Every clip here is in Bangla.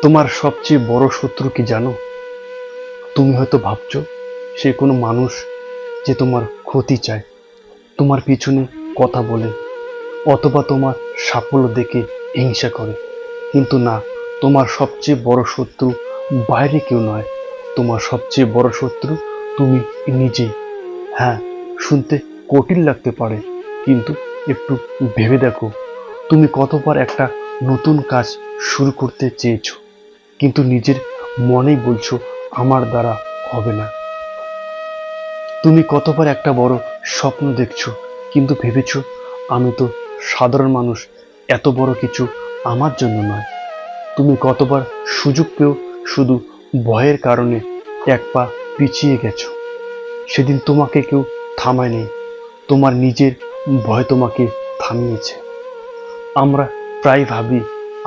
তোমার সবচেয়ে বড় শত্রু কি জানো? তুমি হয়তো ভাবছো সে কোনো মানুষ যে তোমার ক্ষতি চায়, তোমার পিছনে কথা বলে, অথবা তোমার সাফল্য দেখে হিংসা করে। কিন্তু না, তোমার সবচেয়ে বড় শত্রু বাইরে কেউ নয়, তোমার সবচেয়ে বড় শত্রু তুমি নিজেই। হ্যাঁ, শুনতে কঠিন লাগতে পারে, কিন্তু একটু ভেবে দেখো, তুমি কতবার একটা নতুন কাজ শুরু করতে চেয়েছো, কিন্তু নিজের মনেই বলছো আমার দ্বারা হবে না। তুমি কতবার একটা বড় স্বপ্ন দেখছো, কিন্তু ভেবেছো আমি তো সাধারণ মানুষ, এত বড় কিছু আমার জন্য নয়। তুমি কতবার সুযোগ পেয়েও শুধু ভয়ের কারণে এক পা পিছিয়ে গেছো। সেদিন তোমাকে কেউ থামায়নি, তোমার নিজের ভয় তোমাকে থামিয়েছে। আমরা প্রায় ভাবি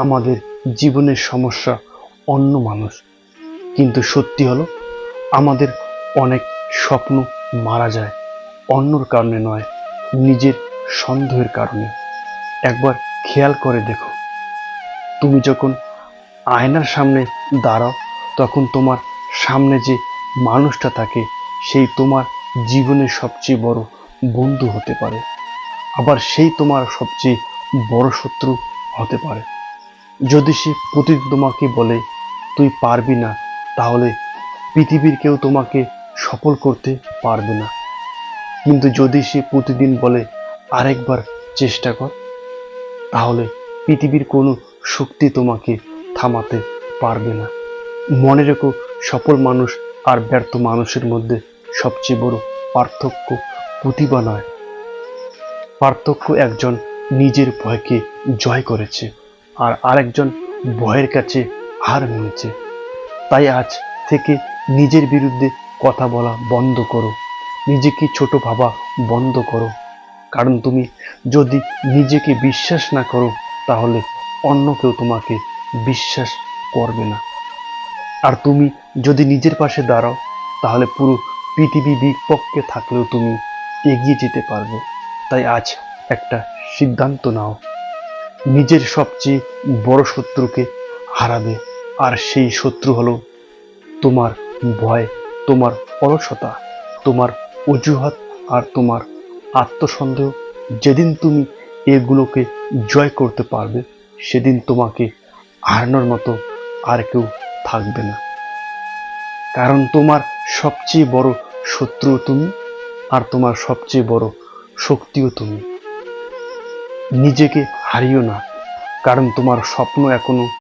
আমাদের জীবনের সমস্যা অন্য মানুষ, কিন্তু সত্যি হলো আমাদের অনেক স্বপ্ন মারা যায় অন্যর কারণে নয়, নিজের সন্দেহের কারণে। একবার খেয়াল করে দেখো, তুমি যখন আয়নার সামনে দাঁড়াও, তখন তোমার সামনে যে মানুষটা থাকে সেই তোমার জীবনের সবচেয়ে বড় বন্ধু হতে পারে, আবার সেই তোমার সবচেয়ে বড় শত্রু হতে পারে। যদি সে প্রতিদিন তোমাকে বলে তুই পারবি না, তাহলে পৃথিবীর কেউ তোমাকে সফল করতে পারবে না। কিন্তু যদি সে প্রতিদিন বলে আরেকবার চেষ্টা কর, তাহলে পৃথিবীর কোনো শক্তি তোমাকে থামাতে পারবে না। মনে রেখো, সফল মানুষ আর ব্যর্থ মানুষের মধ্যে সবচেয়ে বড় পার্থক্য প্রতিভা নয়, পার্থক্য একজন নিজের ভয়কে জয় করেছে আর আরেকজন ভয়ের কাছে হার মেনেছে। তাই আজ থেকে নিজের বিরুদ্ধে কথা বলা বন্ধ করো, নিজেকে ছোট ভাবা বন্ধ করো। কারণ তুমি যদি নিজেকে বিশ্বাস না করো, তাহলে অন্য কেউ তোমাকে বিশ্বাস করবে না। আর তুমি যদি নিজের পাশে দাঁড়াও, তাহলে পুরো পৃথিবী বিপক্ষে থাকলেও তুমি এগিয়ে যেতে পারবে। তাই আজ একটা সিদ্ধান্ত নাও, নিজের সবচেয়ে বড় শত্রুকে হারাবে, আর সেই শত্রু হলো তোমার ভয়, তোমার অলসতা, তোমার অজুহাত আর তোমার আত্মসন্দেহ। যেদিন তুমি এগুলোকে জয় করতে পারবে, সেদিন তোমাকে হারানোর মতো আর কেউ থাকবে না। কারণ তোমার সবচেয়ে বড় শত্রু তুমি, আর তোমার সবচেয়ে বড় শক্তিও তুমি। নিজেকে হারিও না, কারণ তোমার স্বপ্ন এখনো